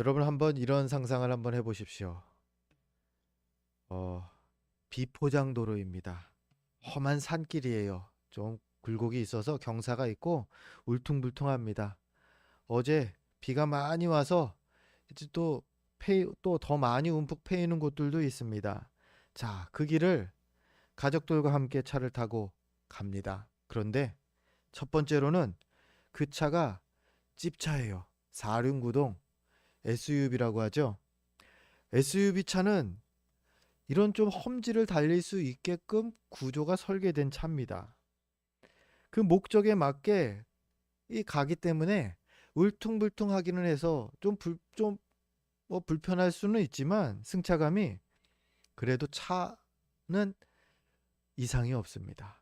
여러분 한번 이런 상상을 한번 해보십시오. 어, 비포장도로입니다. 험한 산길이에요. 좀 굴곡이 있어서 경사가 있고 울퉁불퉁합니다. 어제 비가 많이 와서 이제 또 더 많이 움푹 패이는 곳들도 있습니다. 자, 그 길을 가족들과 함께 차를 타고 갑니다. 그런데 첫 번째로는 그 차가 찝차예요. 4륜구동 SUV라고 하죠. SUV 차는 이런 좀 험지를 달릴 수 있게끔 구조가 설계된 차입니다. 그 목적에 맞게 이 가기 때문에 울퉁불퉁하기는 해서 뭐 불편할 수는 있지만 승차감이 그래도 차는 이상이 없습니다.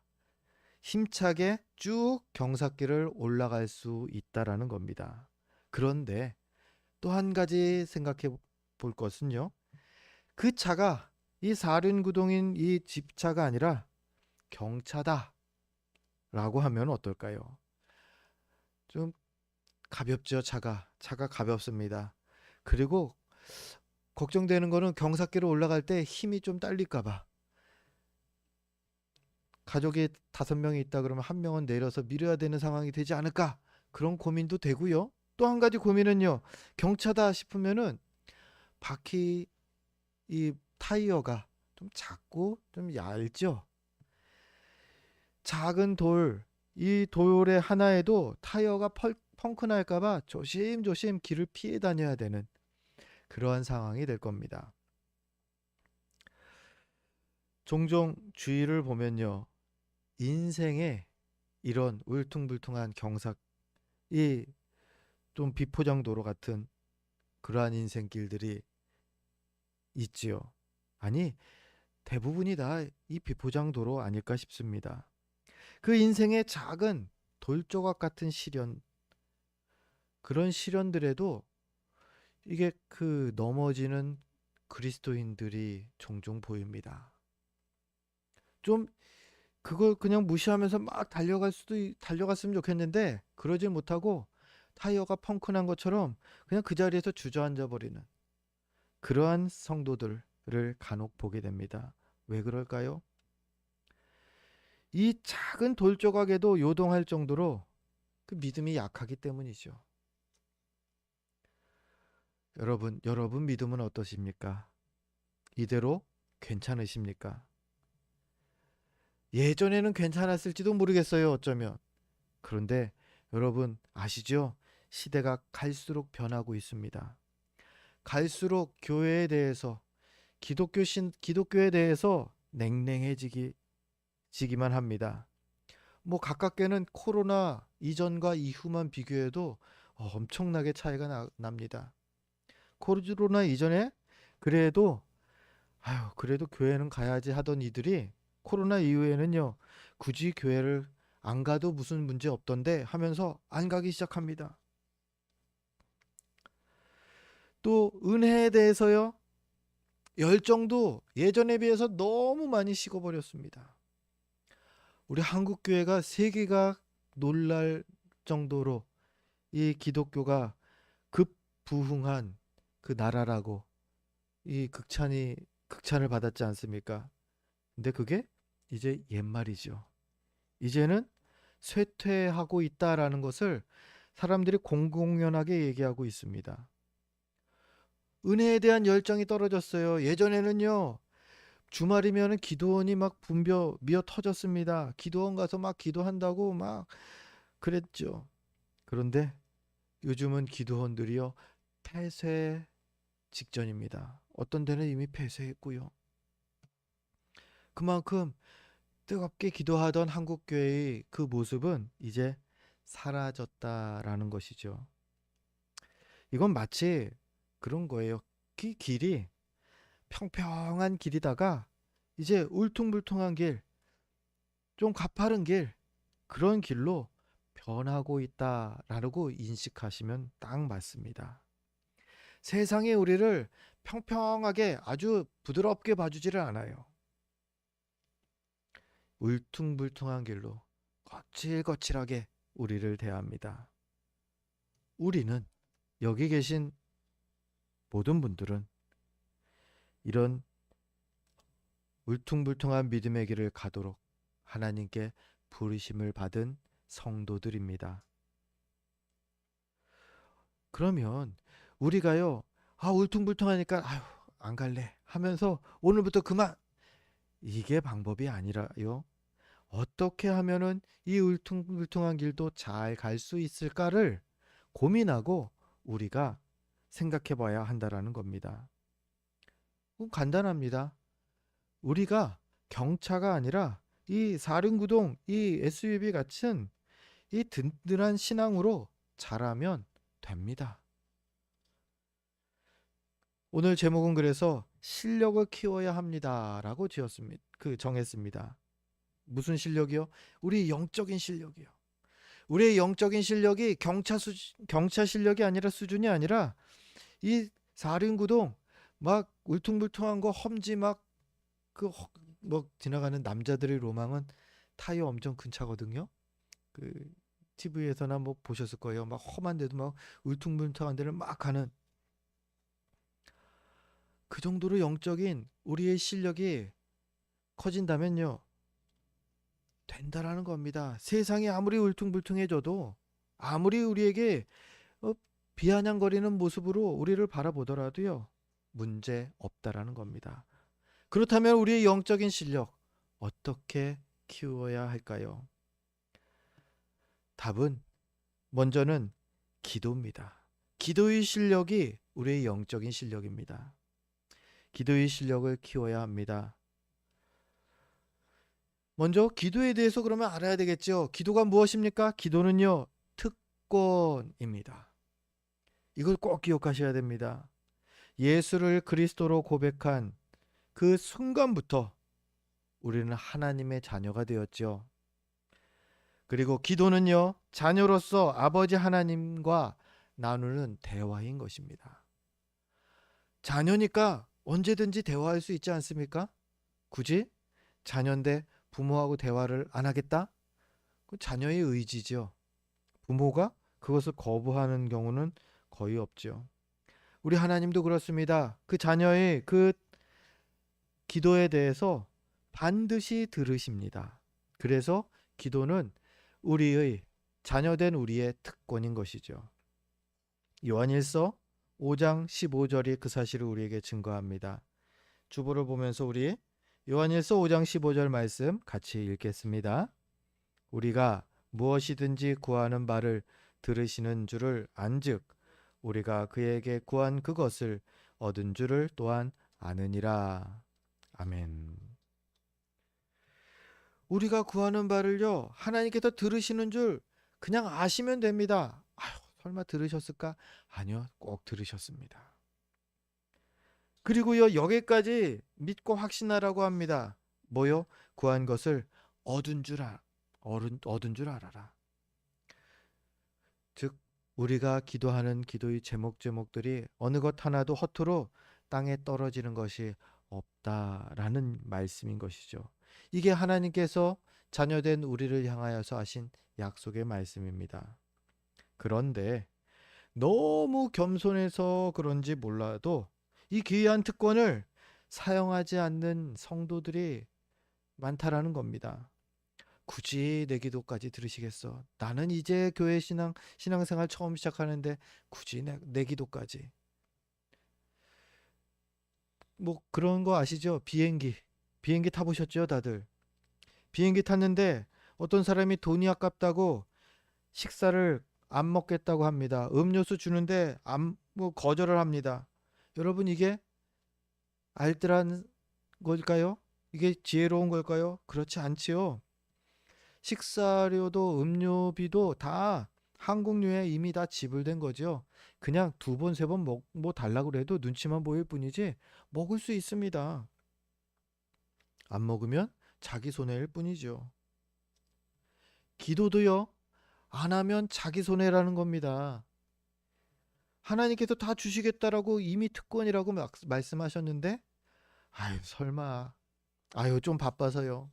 힘차게 쭉 경사길을 올라갈 수 있다라는 겁니다. 그런데 또 한 가지 생각해 볼 것은요. 그 차가 이 사륜구동인 이 집차가 아니라 경차다라고 하면 어떨까요? 좀 가볍죠, 차가 가볍습니다. 그리고 걱정되는 거는 경사길을 올라갈 때 힘이 좀 딸릴까 봐. 가족이 5명이 있다 그러면 한 명은 내려서 밀어야 되는 상황이 되지 않을까? 그런 고민도 되고요. 또 한 가지 고민은요. 경차다 싶으면은 바퀴 이 타이어가 좀 작고 좀 얇죠. 작은 이 돌의 하나에도 타이어가 펑크 날까 봐 조심조심 길을 피해 다녀야 되는 그러한 상황이 될 겁니다. 종종 주위를 보면요. 인생에 이런 울퉁불퉁한 경사, 이 좀 비포장도로 같은 그러한 인생길들이 있지요. 아니, 대부분이 다 이 비포장도로 아닐까 싶습니다. 그 인생의 작은 돌조각 같은 시련, 그런 시련들에도 이게 그 넘어지는 그리스도인들이 종종 보입니다. 좀 그걸 그냥 무시하면서 막 달려갔으면 좋겠는데 그러지 못하고 타이어가 펑크난 것처럼 그냥 그 자리에서 주저앉아 버리는 그러한 성도들을 간혹 보게 됩니다. 왜 그럴까요? 이 작은 돌 조각에도 요동할 정도로 그 믿음이 약하기 때문이죠. 여러분 믿음은 어떠십니까? 이대로 괜찮으십니까? 예전에는 괜찮았을지도 모르겠어요, 어쩌면. 그런데 여러분 아시죠? 시대가 갈수록 변하고 있습니다. 갈수록 교회에 대해서 기독교에 대해서 지기만 합니다. 뭐 가깝게는 코로나 이전과 이후만 비교해도 엄청나게 차이가 납니다. 코로나 이전에 그래도 그래도 교회는 가야지 하던 이들이 코로나 이후에는요. 굳이 교회를 안 가도 무슨 문제 없던데 하면서 안 가기 시작합니다. 또 은혜에 대해서요. 열정도 예전에 비해서 너무 많이 식어버렸습니다. 우리 한국 교회가 세계가 놀랄 정도로 이 기독교가 급부흥한 그 나라라고 이 극찬을 받았지 않습니까? 근데 그게 이제 옛말이죠. 이제는 쇠퇴하고 있다라는 것을 사람들이 공공연하게 얘기하고 있습니다. 은혜에 대한 열정이 떨어졌어요. 예전에는요. 주말이면 기도원이 막 미어 터졌습니다. 기도원 가서 막 기도한다고 막 그랬죠. 그런데 요즘은 기도원들이요. 폐쇄 직전입니다. 어떤 데는 이미 폐쇄했고요. 그만큼 뜨겁게 기도하던 한국 교회의 그 모습은 이제 사라졌다라는 것이죠. 이건 마치 그런 거예요. 그 길이 평평한 길이다가 이제 울퉁불퉁한 길, 좀 가파른 길, 그런 길로 변하고 있다라고 인식하시면 딱 맞습니다. 세상이 우리를 평평하게 아주 부드럽게 봐주지를 않아요. 울퉁불퉁한 길로 거칠거칠하게 우리를 대합니다. 우리는 여기 계신 모든 분들은 이런 울퉁불퉁한 믿음의 길을 가도록 하나님께 부르심을 받은 성도들입니다. 그러면 우리가요, 울퉁불퉁하니까 아휴, 안 갈래 하면서 오늘부터 그만, 이게 방법이 아니라요. 어떻게 하면은 이 울퉁불퉁한 길도 잘 갈 수 있을까를 고민하고 우리가 생각해 봐야 한다라는 겁니다. 간단합니다. 우리가 경차가 아니라 이 사륜구동, 이 SUV 같은 이 든든한 신앙으로 자라면 됩니다. 오늘 제목은 그래서 실력을 키워야 합니다라고 정했습니다. 무슨 실력이요? 우리 영적인 실력이요. 우리의 영적인 실력이 경차 실력이 아니라 수준이 아니라 이 사륜구동 막 울퉁불퉁한 거 험지 막 지나가는 남자들의 로망은 타이어 엄청 큰 차거든요. 그 TV에서나 뭐 보셨을 거예요. 막 험한데도 막 울퉁불퉁한 데를 막 가는, 그 정도로 영적인 우리의 실력이 커진다면요, 된다라는 겁니다. 세상이 아무리 울퉁불퉁해져도, 아무리 우리에게 어, 비아냥거리는 모습으로 우리를 바라보더라도요, 문제 없다라는 겁니다. 그렇다면 우리의 영적인 실력 어떻게 키워야 할까요? 답은 먼저는 기도입니다. 기도의 실력이 우리의 영적인 실력입니다. 기도의 실력을 키워야 합니다. 먼저 기도에 대해서 그러면 알아야 되겠죠. 기도가 무엇입니까? 기도는요, 특권입니다. 이걸 꼭 기억하셔야 됩니다. 예수를 그리스도로 고백한 그 순간부터 우리는 하나님의 자녀가 되었죠. 그리고 기도는요, 자녀로서 아버지 하나님과 나누는 대화인 것입니다. 자녀니까 언제든지 대화할 수 있지 않습니까? 굳이 자녀인데 부모하고 대화를 안 하겠다? 그 자녀의 의지죠. 부모가 그것을 거부하는 경우는 거의 없죠. 우리 하나님도 그렇습니다. 그 자녀의 그 기도에 대해서 반드시 들으십니다. 그래서 기도는 우리의 자녀된 우리의 특권인 것이죠. 요한일서 5장 15절이 그 사실을 우리에게 증거합니다. 주보를 보면서 우리 요한일서 5장 15절 말씀 같이 읽겠습니다. 우리가 무엇이든지 구하는 바를 들으시는 줄을 안즉 우리가 그에게 구한 그것을 얻은 줄을 또한 아느니라. 아멘. 우리가 구하는 바를요, 하나님께서 들으시는 줄 그냥 아시면 됩니다. 아휴, 설마 들으셨을까? 아니요, 꼭 들으셨습니다. 그리고요, 여기까지 믿고 확신하라고 합니다. 뭐요? 구한 것을 얻은 줄 알아라. 즉, 우리가 기도하는 기도의 제목들이 어느 것 하나도 허투루 땅에 떨어지는 것이 없다라는 말씀인 것이죠. 이게 하나님께서 자녀된 우리를 향하여서 하신 약속의 말씀입니다. 그런데 너무 겸손해서 그런지 몰라도 이 귀한 특권을 사용하지 않는 성도들이 많다라는 겁니다. 굳이 내 기도까지 들으시겠어? 나는 이제 교회 신앙생활 처음 시작하는데 굳이 내 기도까지. 뭐 그런 거 아시죠? 비행기 타보셨죠, 다들? 비행기 탔는데 어떤 사람이 돈이 아깝다고 식사를 안 먹겠다고 합니다. 음료수 주는데 뭐 거절을 합니다. 여러분, 이게 알뜰한 걸까요? 이게 지혜로운 걸까요? 그렇지 않지요. 식사료도 음료비도 다 항공료에 이미 다 지불된 거죠. 그냥 두 번, 세 번 뭐 달라고 해도 눈치만 보일 뿐이지 먹을 수 있습니다. 안 먹으면 자기 손해일 뿐이죠. 기도도요, 안 하면 자기 손해라는 겁니다. 하나님께서 다 주시겠다라고 이미 특권이라고 말씀하셨는데, 아유, 설마, 아유, 좀 바빠서요.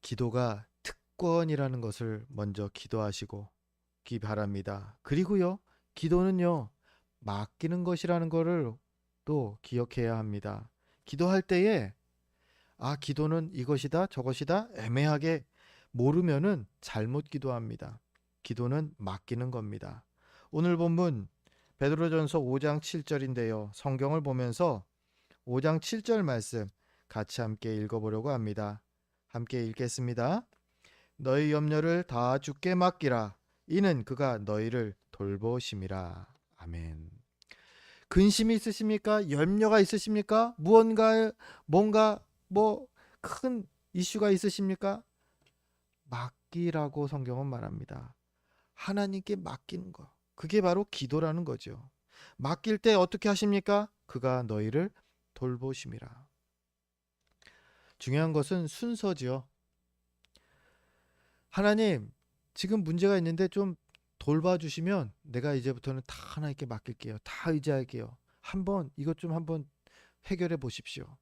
기도가 특권이라는 것을 먼저 기도하시고 기 바랍니다. 그리고요, 기도는요, 맡기는 것이라는 거를 또 기억해야 합니다. 기도할 때에 기도는 이것이다, 저것이다 애매하게 모르면은 잘못 기도합니다. 기도는 맡기는 겁니다. 오늘 본문 베드로전서 5장 7절인데요. 성경을 보면서 5장 7절 말씀 같이 함께 읽어보려고 합니다. 함께 읽겠습니다. 너희 염려를 다 주께 맡기라. 이는 그가 너희를 돌보심이라. 아멘. 근심이 있으십니까? 염려가 있으십니까? 뭔가 큰 이슈가 있으십니까? 맡기라고 성경은 말합니다. 하나님께 맡기는 거. 그게 바로 기도라는 거죠. 맡길 때 어떻게 하십니까? 그가 너희를 돌보심이라. 중요한 것은 순서지요. 하나님, 지금 문제가 있는데 좀 돌봐주시면 내가 이제부터는 다 하나님께 맡길게요. 다 의지할게요. 이것 좀 한번 해결해 보십시오.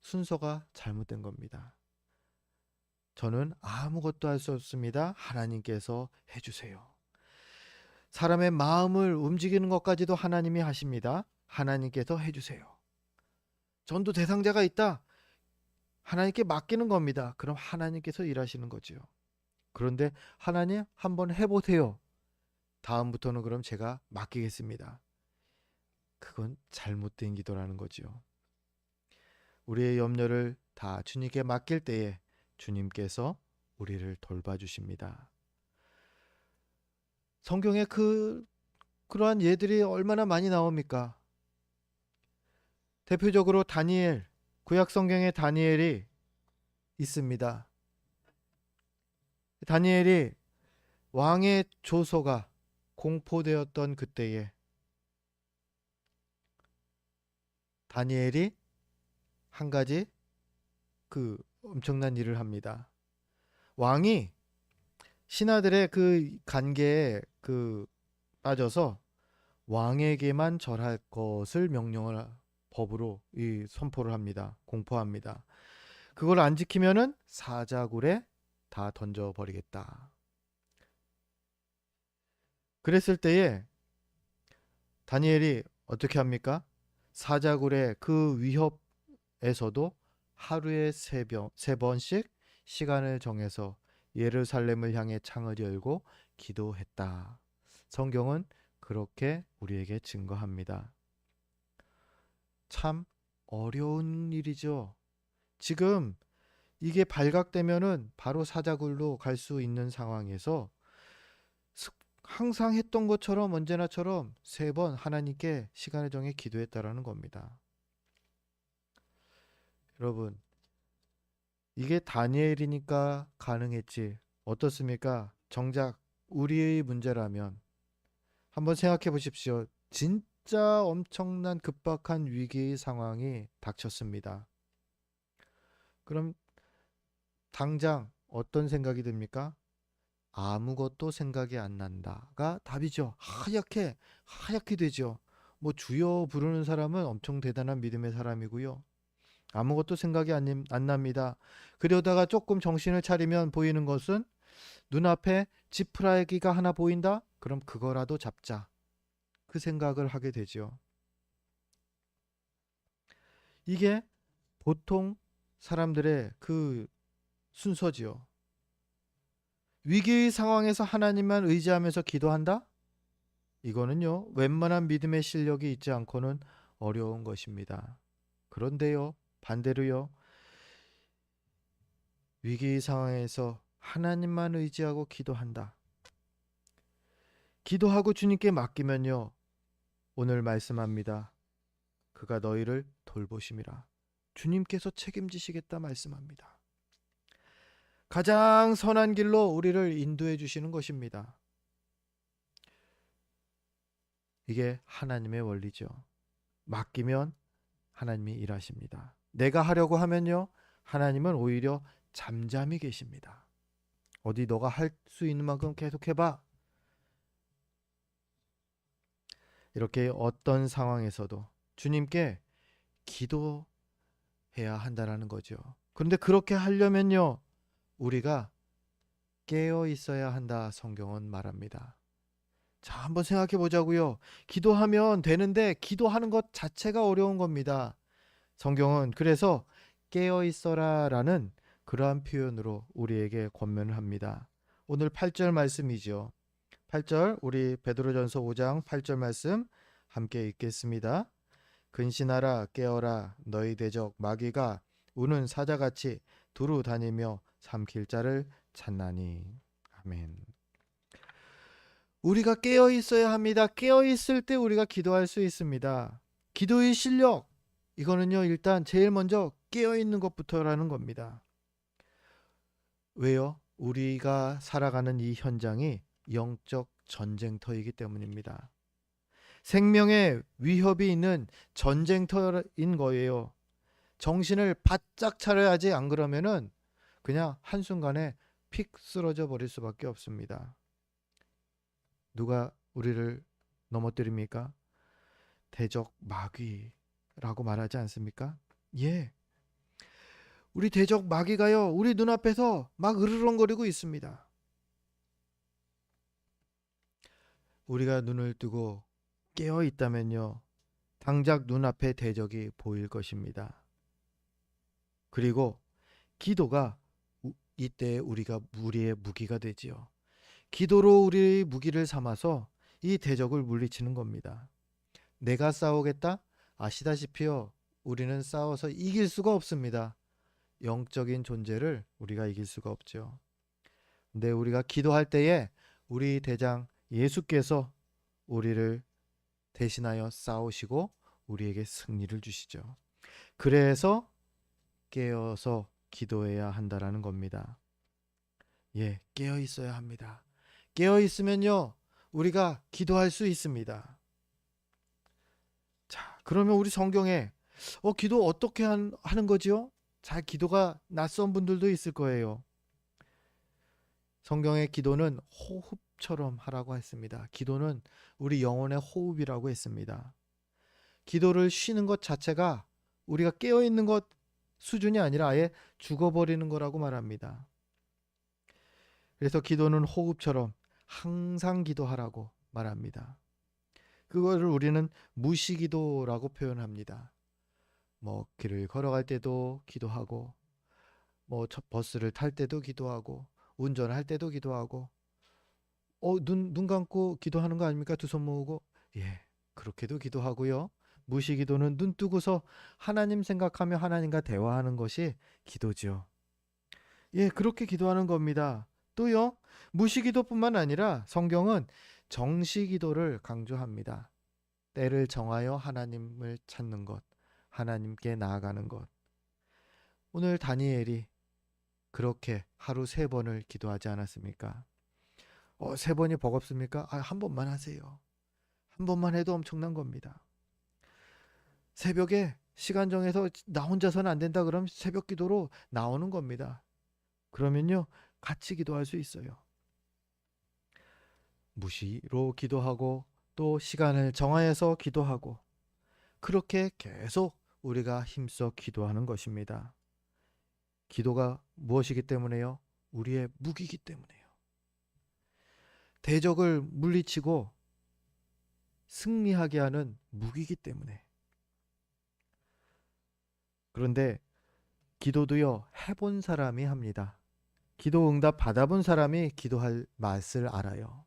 순서가 잘못된 겁니다. 저는 아무것도 할 수 없습니다. 하나님께서 해주세요. 사람의 마음을 움직이는 것까지도 하나님이 하십니다. 하나님께서 해주세요. 전도 대상자가 있다. 하나님께 맡기는 겁니다. 그럼 하나님께서 일하시는 거죠. 그런데 하나님 한번 해보세요. 다음부터는 그럼 제가 맡기겠습니다. 그건 잘못된 기도라는 거죠. 우리의 염려를 다 주님께 맡길 때에 주님께서 우리를 돌봐주십니다. 성경에 그러한 예들이 얼마나 많이 나옵니까? 대표적으로 다니엘, 구약 성경에 다니엘이 있습니다. 다니엘이 왕의 조서가 공포되었던 그때에 다니엘이 한 가지 엄청난 일을 합니다. 왕이 신하들의 그 관계에 빠져서 왕에게만 절할 것을 명령을 법으로 선포를 합니다. 공포합니다. 그걸 안 지키면은 사자굴에 다 던져버리겠다. 그랬을 때에 다니엘이 어떻게 합니까? 사자굴의 그 위협에서도 하루에 세 번씩 시간을 정해서 예루살렘을 향해 창을 열고 기도했다. 성경은 그렇게 우리에게 증거합니다. 참 어려운 일이죠. 지금 이게 발각되면은 바로 사자굴로 갈 수 있는 상황에서 항상 했던 것처럼 언제나처럼 3번 하나님께 시간을 정해 기도했다라는 겁니다. 여러분, 이게 다니엘이니까 가능했지. 어떻습니까? 정작 우리의 문제라면 한번 생각해 보십시오. 진짜 엄청난 급박한 위기의 상황이 닥쳤습니다. 그럼 당장 어떤 생각이 듭니까? 아무것도 생각이 안 난다가 답이죠. 하얗게 되죠. 뭐 주여 부르는 사람은 엄청 대단한 믿음의 사람이고요. 아무것도 생각이 안 납니다. 그러다가 조금 정신을 차리면 보이는 것은 눈앞에 지푸라기가 하나 보인다? 그럼 그거라도 잡자. 그 생각을 하게 되죠. 이게 보통 사람들의 그 순서지요. 위기의 상황에서 하나님만 의지하면서 기도한다? 이거는요, 웬만한 믿음의 실력이 있지 않고는 어려운 것입니다. 그런데요, 반대로요, 위기의 상황에서 하나님만 의지하고 기도한다. 기도하고 주님께 맡기면요, 오늘 말씀합니다. 그가 너희를 돌보심이라. 주님께서 책임지시겠다 말씀합니다. 가장 선한 길로 우리를 인도해 주시는 것입니다. 이게 하나님의 원리죠. 맡기면 하나님이 일하십니다. 내가 하려고 하면요, 하나님은 오히려 잠잠히 계십니다. 어디 너가 할 수 있는 만큼 계속 해봐. 이렇게 어떤 상황에서도 주님께 기도해야 한다는 거죠. 그런데 그렇게 하려면요, 우리가 깨어 있어야 한다 성경은 말합니다. 한번 생각해 보자고요. 기도하면 되는데 기도하는 것 자체가 어려운 겁니다. 성경은 그래서 깨어 있어라라는 그러한 표현으로 우리에게 권면을 합니다. 오늘 8절 말씀이죠. 8절 우리 베드로전서 5장 8절 말씀 함께 읽겠습니다. 근신하라 깨어라 너희 대적 마귀가 우는 사자같이 두루 다니며 삼킬 자를 찾나니. 아멘. 우리가 깨어 있어야 합니다. 깨어 있을 때 우리가 기도할 수 있습니다. 기도의 실력 이거는요 일단 제일 먼저 깨어 있는 것부터라는 겁니다. 왜요? 우리가 살아가는 이 현장이 영적 전쟁터이기 때문입니다. 생명의 위협이 있는 전쟁터인 거예요. 정신을 바짝 차려야지, 안 그러면은 그냥 한순간에 픽 쓰러져 버릴 수밖에 없습니다. 누가 우리를 넘어뜨립니까? 대적 마귀라고 말하지 않습니까? 예. 우리 대적 마귀가요, 우리 눈앞에서 막 으르렁거리고 있습니다. 우리가 눈을 뜨고 깨어 있다면요, 당장 눈앞에 대적이 보일 것입니다. 그리고 기도가 이때 우리의 무기가 되지요. 기도로 우리의 무기를 삼아서 이 대적을 물리치는 겁니다. 내가 싸우겠다? 아시다시피요, 우리는 싸워서 이길 수가 없습니다. 영적인 존재를 우리가 이길 수가 없죠. 근데 우리가 기도할 때에 우리 대장 예수께서 우리를 대신하여 싸우시고 우리에게 승리를 주시죠. 그래서 깨어서 기도해야 한다라는 겁니다. 예, 깨어 있어야 합니다. 깨어 있으면요, 우리가 기도할 수 있습니다. 자, 그러면 우리 성경에 기도 어떻게 하는 거지요? 잘 기도가 낯선 분들도 있을 거예요. 성경의 기도는 호흡처럼 하라고 했습니다. 기도는 우리 영혼의 호흡이라고 했습니다. 기도를 쉬는 것 자체가 우리가 깨어 있는 것 수준이 아니라 아예 죽어버리는 거라고 말합니다. 그래서 기도는 호흡처럼 항상 기도하라고 말합니다. 그거를 우리는 무시기도라고 표현합니다. 뭐 길을 걸어갈 때도 기도하고, 뭐 버스를 탈 때도 기도하고, 운전할 때도 기도하고, 눈 감고 기도하는 거 아닙니까? 두 손 모으고. 예, 그렇게도 기도하고요. 무시기도는 눈 뜨고서 하나님 생각하며 하나님과 대화하는 것이 기도죠. 예, 그렇게 기도하는 겁니다. 또요, 무시기도뿐만 아니라 성경은 정시기도를 강조합니다. 때를 정하여 하나님을 찾는 것, 하나님께 나아가는 것. 오늘 다니엘이 그렇게 하루 3번을 기도하지 않았습니까? 3번이 버겁습니까? 한 번만 하세요. 한 번만 해도 엄청난 겁니다. 새벽에 시간 정해서 나 혼자서는 안 된다 그러면 새벽 기도로 나오는 겁니다. 그러면요, 같이 기도할 수 있어요. 무시로 기도하고 또 시간을 정하여서 기도하고, 그렇게 계속 우리가 힘써 기도하는 것입니다. 기도가 무엇이기 때문에요? 우리의 무기이기 때문에요. 대적을 물리치고 승리하게 하는 무기이기 때문에. 그런데 기도도요, 해본 사람이 합니다. 기도 응답 받아본 사람이 기도할 맛을 알아요.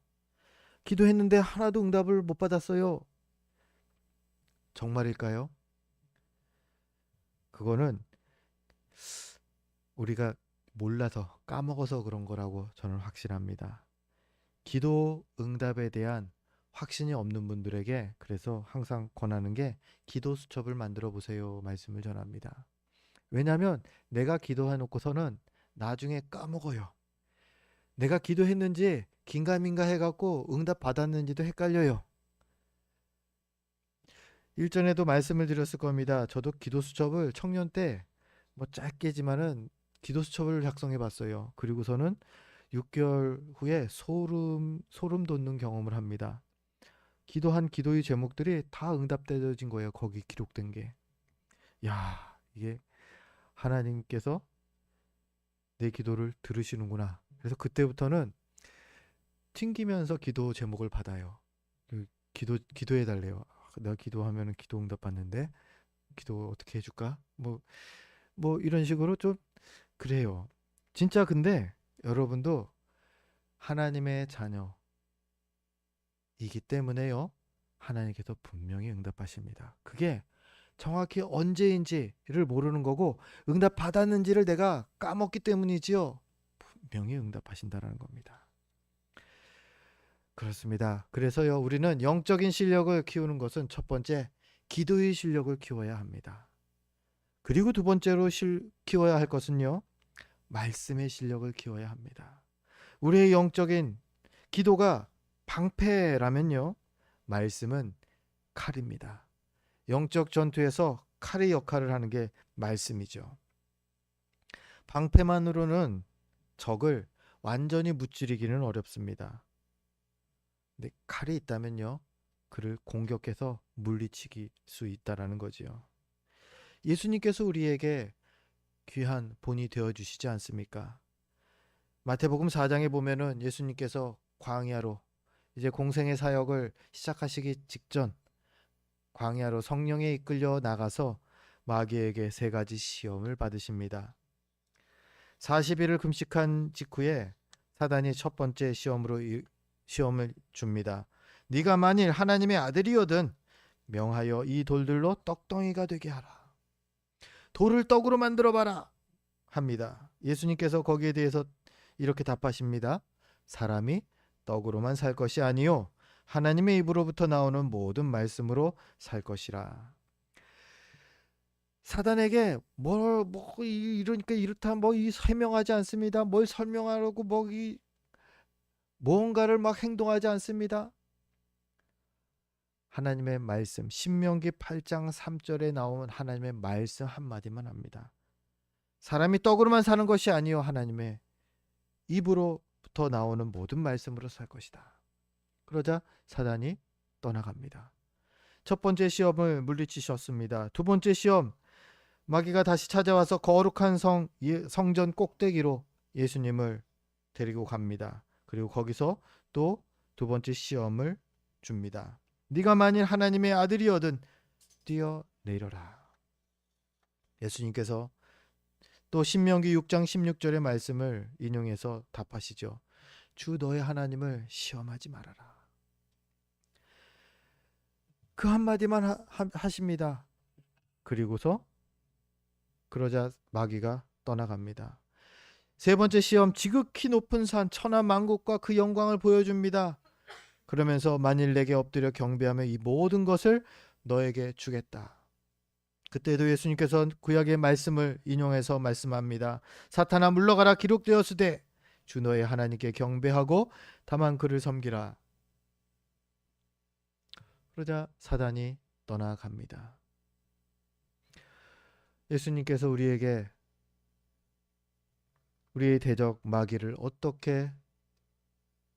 기도했는데 하나도 응답을 못 받았어요. 정말일까요? 그거는 우리가 몰라서 까먹어서 그런 거라고 저는 확신합니다. 기도 응답에 대한 확신이 없는 분들에게 그래서 항상 권하는 게 기도 수첩을 만들어 보세요 말씀을 전합니다. 왜냐하면 내가 기도해 놓고서는 나중에 까먹어요. 내가 기도했는지 긴가민가 해갖고 응답 받았는지도 헷갈려요. 일전에도 말씀을 드렸을 겁니다. 저도 기도 수첩을 청년 때 뭐 짧게지만은 기도 수첩을 작성해 봤어요. 그리고서는 6개월 후에 소름 돋는 경험을 합니다. 기도한 기도의 제목들이 다 응답되어진 거예요. 거기 기록된 게. 야, 이게 하나님께서 내 기도를 들으시는구나. 그래서 그때부터는 튕기면서 기도 제목을 받아요. 기도해 달래요. 내가 기도하면은 기도 응답 받는데 기도 어떻게 해줄까? 뭐 이런 식으로 좀 그래요. 진짜 근데 여러분도 하나님의 자녀이기 때문에요. 하나님께서 분명히 응답하십니다. 그게 정확히 언제인지를 모르는 거고 응답 받았는지를 내가 까먹기 때문이지요. 분명히 응답하신다라는 겁니다. 그렇습니다. 그래서요, 우리는 영적인 실력을 키우는 것은 첫 번째, 기도의 실력을 키워야 합니다. 그리고 두 번째로 키워야 할 것은요, 말씀의 실력을 키워야 합니다. 우리의 영적인 기도가 방패라면요, 말씀은 칼입니다. 영적 전투에서 칼의 역할을 하는 게 말씀이죠. 방패만으로는 적을 완전히 무찌르기는 어렵습니다. 근데 칼이 있다면요, 그를 공격해서 물리치기 수 있다라는 거지요. 예수님께서 우리에게 귀한 본이 되어 주시지 않습니까? 마태복음 4장에 보면은 예수님께서 광야로 이제 공생의 사역을 시작하시기 직전 광야로 성령에 이끌려 나가서 마귀에게 세 가지 시험을 받으십니다. 40일을 금식한 직후에 사단이 첫 번째 시험을 줍니다. 네가 만일 하나님의 아들이거든 명하여 이 돌들로 떡덩이가 되게 하라. 돌을 떡으로 만들어 봐라 합니다. 예수님께서 거기에 대해서 이렇게 답하십니다. 사람이 떡으로만 살 것이 아니요 하나님의 입으로부터 나오는 모든 말씀으로 살 것이라. 사단에게 이러니까 이렇다 이 설명하지 않습니다. 뭘 설명하려고 무언가를 막 행동하지 않습니다. 하나님의 말씀, 신명기 8장 3절에 나온 하나님의 말씀 한마디만 합니다. 사람이 떡으로만 사는 것이 아니요 하나님의 입으로부터 나오는 모든 말씀으로 살 것이다. 그러자 사단이 떠나갑니다. 첫 번째 시험을 물리치셨습니다. 두 번째 시험, 마귀가 다시 찾아와서 거룩한 성전 꼭대기로 예수님을 데리고 갑니다. 그리고 거기서 또 두 번째 시험을 줍니다. 네가 만일 하나님의 아들이거든 뛰어내려라. 예수님께서 또 신명기 6장 16절의 말씀을 인용해서 답하시죠. 주 너의 하나님을 시험하지 말아라. 그 한마디만 하십니다. 그리고서 그러자 마귀가 떠나갑니다. 세 번째 시험, 지극히 높은 산 천하 만국과 그 영광을 보여줍니다. 그러면서 만일 내게 엎드려 경배하며 이 모든 것을 너에게 주겠다. 그때도 예수님께서 구약의 말씀을 인용해서 말씀합니다. 사탄아 물러가라 기록되었으되 주 너의 하나님께 경배하고 다만 그를 섬기라. 그러자 사단이 떠나갑니다. 예수님께서 우리에게 우리의 대적 마귀를 어떻게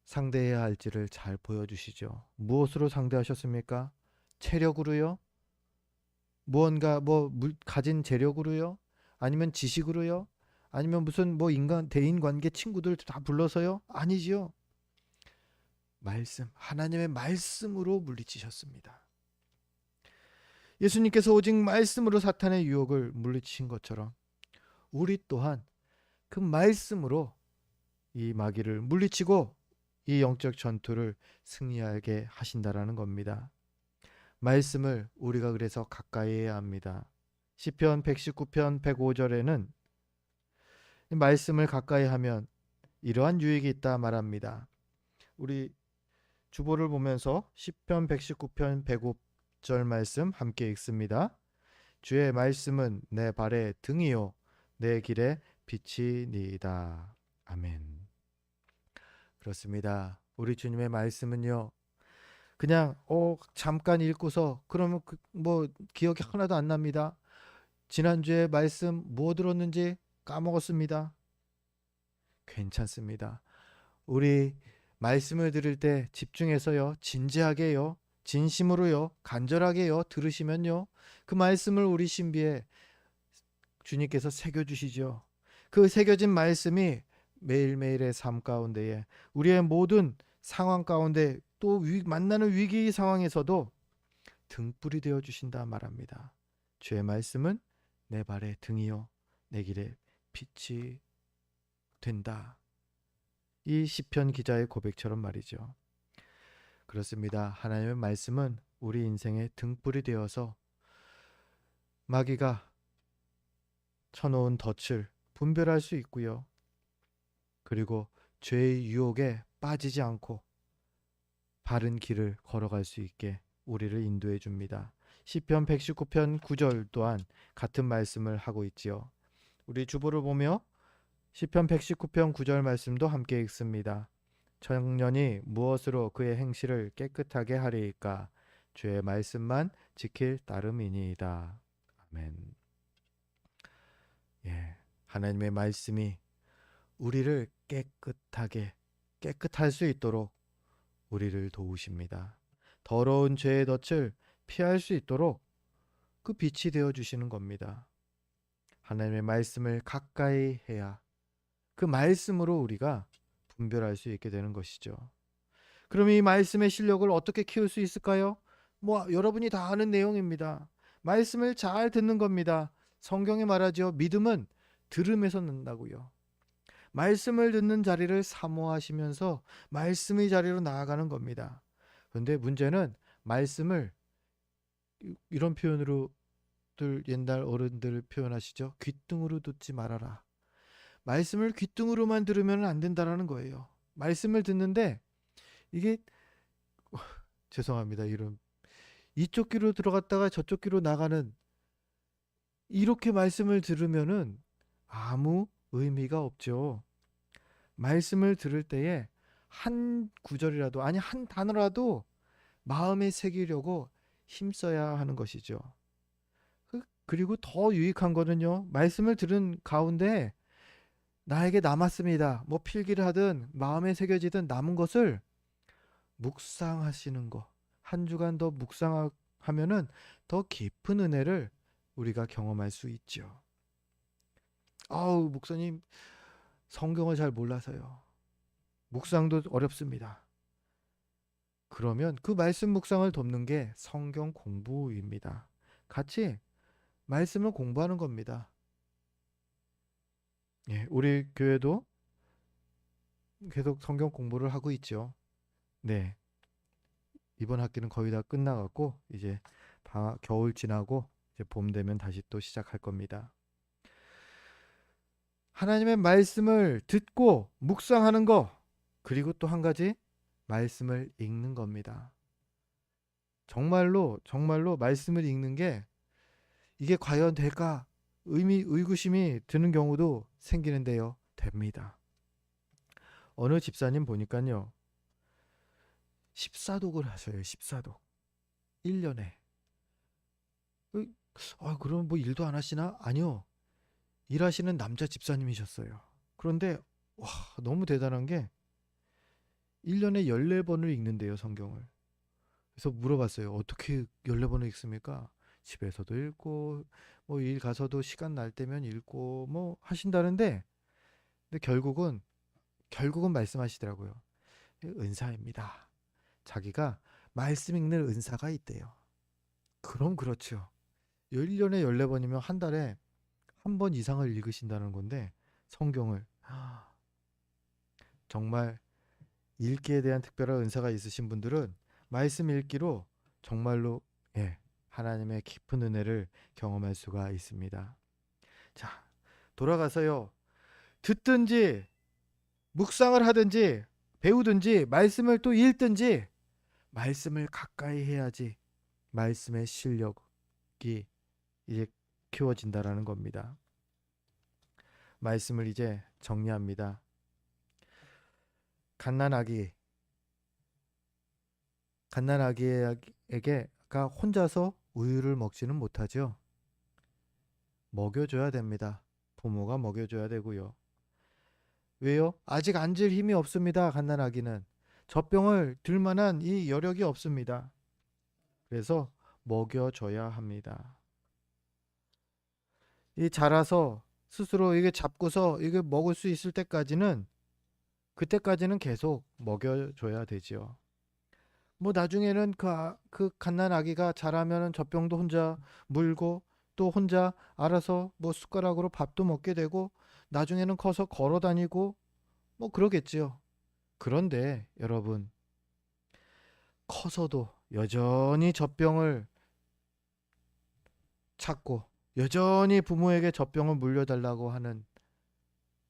상대해야 할지를 잘 보여주시죠. 무엇으로 상대하셨습니까? 체력으로요? 무언가 가진 재력으로요? 아니면 지식으로요? 아니면 무슨 대인관계 친구들 다 불러서요? 아니지요. 말씀, 하나님의 말씀으로 물리치셨습니다. 예수님께서 오직 말씀으로 사탄의 유혹을 물리치신 것처럼 우리 또한 그 말씀으로 이 마귀를 물리치고 이 영적 전투를 승리하게 하신다라는 겁니다. 말씀을 우리가 그래서 가까이 해야 합니다. 시편 119편 105절에는 말씀을 가까이 하면 이러한 유익이 있다 말합니다. 우리 주보를 보면서 시편 119편 105절 말씀 함께 읽습니다. 주의 말씀은 내 발의 등이요 내 길에 빛이니이다. 아멘. 그렇습니다. 우리 주님의 말씀은요. 그냥 잠깐 읽고서 그러면 기억이 하나도 안 납니다. 지난주에 말씀 뭐 들었는지 까먹었습니다. 괜찮습니다. 우리 말씀을 들을 때 집중해서요. 진지하게요. 진심으로요. 간절하게요. 들으시면요. 그 말씀을 우리 신비에 주님께서 새겨주시죠. 그 새겨진 말씀이 매일매일의 삶 가운데에 우리의 모든 상황 가운데 또 만나는 위기 상황에서도 등불이 되어 주신다 말합니다. 주의 말씀은 내 발의 등이요 내 길의 빛이 된다. 이 시편 기자의 고백처럼 말이죠. 그렇습니다. 하나님의 말씀은 우리 인생의 등불이 되어서 마귀가 쳐놓은 덫을 분별할 수 있고요. 그리고 죄의 유혹에 빠지지 않고 바른 길을 걸어갈 수 있게 우리를 인도해 줍니다. 시편 119편 9절 또한 같은 말씀을 하고 있지요. 우리 주보를 보며 시편 119편 9절 말씀도 함께 읽습니다. 청년이 무엇으로 그의 행실을 깨끗하게 하리이까? 주의 말씀만 지킬 따름이니이다. 아멘. 예, 하나님의 말씀이 우리를 깨끗할 수 있도록 우리를 도우십니다. 더러운 죄의 덫을 피할 수 있도록 그 빛이 되어 주시는 겁니다. 하나님의 말씀을 가까이 해야 그 말씀으로 우리가 분별할 수 있게 되는 것이죠. 그럼 이 말씀의 실력을 어떻게 키울 수 있을까요? 여러분이 다 아는 내용입니다. 말씀을 잘 듣는 겁니다. 성경에 말하죠. 믿음은 들음에서 난다고요. 말씀을 듣는 자리를 사모하시면서 말씀의 자리로 나아가는 겁니다. 그런데 문제는 말씀을 이런 표현으로 옛날 어른들 표현하시죠. 귓등으로 듣지 말아라. 말씀을 귓등으로만 들으면 안 된다라는 거예요. 말씀을 듣는데 이게 죄송합니다. 이런 이쪽 귀로 들어갔다가 저쪽 귀로 나가는 이렇게 말씀을 들으면은 아무 의미가 없죠. 말씀을 들을 때에 한 구절이라도 아니 한 단어라도 마음에 새기려고 힘써야 하는 것이죠. 그리고 더 유익한 거는요. 말씀을 들은 가운데 나에게 남았습니다. 필기를 하든 마음에 새겨지든 남은 것을 묵상하시는 거. 한 주간 더 묵상하면은 더 깊은 은혜를 우리가 경험할 수 있죠. 아우, 목사님 성경을 잘 몰라서요. 묵상도 어렵습니다. 그러면 그 말씀 묵상을 돕는 게 성경 공부입니다. 같이 말씀을 공부하는 겁니다. 예, 우리 교회도 계속 성경 공부를 하고 있죠. 네. 이번 학기는 거의 다 끝나갔고 이제 겨울 지나고 이제 봄 되면 다시 또 시작할 겁니다. 하나님의 말씀을 듣고 묵상하는 거, 그리고 또 한 가지 말씀을 읽는 겁니다. 정말로 말씀을 읽는 게 이게 과연 될까? 의구심이 드는 경우도 생기는데요. 됩니다. 어느 집사님 보니까요. 14독을 하셔요. 14독. 1년에. 그럼 일도 안 하시나? 아니요. 일하시는 남자 집사님이셨어요. 그런데 너무 대단한 게 1년에 14번을 읽는데요, 성경을. 그래서 물어봤어요. 어떻게 14번을 읽습니까? 집에서도 읽고 일 가서도 시간 날 때면 읽고 하신다는데, 근데 결국은 말씀하시더라고요. 은사입니다. 자기가 말씀 읽는 은사가 있대요. 그럼 그렇죠. 1년에 14번이면 한 달에 한 번 이상을 읽으신다는 건데, 성경을 정말 읽기에 대한 특별한 은사가 있으신 분들은 말씀 읽기로 정말로 하나님의 깊은 은혜를 경험할 수가 있습니다. 자, 돌아가서요. 듣든지 묵상을 하든지 배우든지 말씀을 또 읽든지 말씀을 가까이 해야지 말씀의 실력이 이제 키워진다라는 겁니다. 말씀을 이제 정리합니다. 갓난아기에게가 혼자서 우유를 먹지는 못하죠. 먹여줘야 됩니다. 부모가 먹여줘야 되고요. 왜요? 아직 앉을 힘이 없습니다. 갓난아기는 젖병을 들 만한 이 여력이 없습니다. 그래서 먹여줘야 합니다. 이 자라서 스스로 이게 잡고서 이게 먹을 수 있을 때까지는 그때까지는 계속 먹여줘야 되지요. 뭐 나중에는 그 갓난 아기가 자라면은 젖병도 혼자 물고 또 혼자 알아서 뭐 숟가락으로 밥도 먹게 되고 나중에는 커서 걸어 다니고 뭐 그러겠지요. 그런데 여러분, 커서도 여전히 젖병을 찾고 여전히 부모에게 젖병을 물려달라고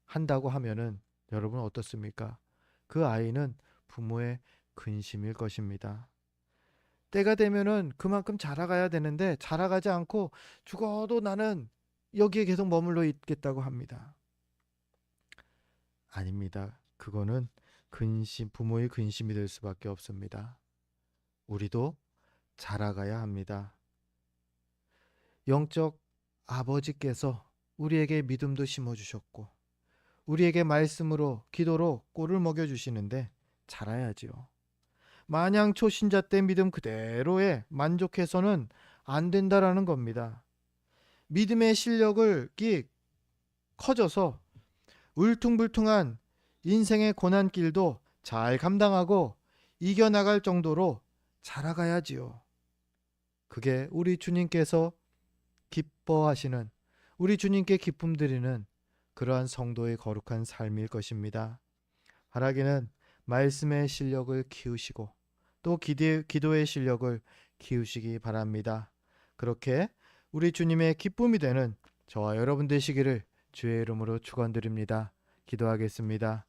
한다고 하면은 여러분 어떻습니까? 그 아이는 부모의 근심일 것입니다. 때가 되면은 그만큼 자라가야 되는데 자라가지 않고 죽어도 나는 여기에 계속 머물러 있겠다고 합니다. 아닙니다. 그거는 부모의 근심이 될 수밖에 없습니다. 우리도 자라가야 합니다. 영적 아버지께서 우리에게 믿음도 심어주셨고 우리에게 말씀으로 기도로 꼴을 먹여주시는데 자라야지요. 마냥 초신자 때 믿음 그대로에 만족해서는 안 된다라는 겁니다. 믿음의 실력이 커져서 울퉁불퉁한 인생의 고난길도 잘 감당하고 이겨나갈 정도로 자라가야지요. 그게 우리 주님께서 기뻐하시는, 우리 주님께 기쁨 드리는 그러한 성도의 거룩한 삶일 것입니다. 바라기는 말씀의 실력을 키우시고 또 기도의 실력을 키우시기 바랍니다. 그렇게 우리 주님의 기쁨이 되는 저와 여러분 되시기를 주의 이름으로 축원드립니다. 기도하겠습니다.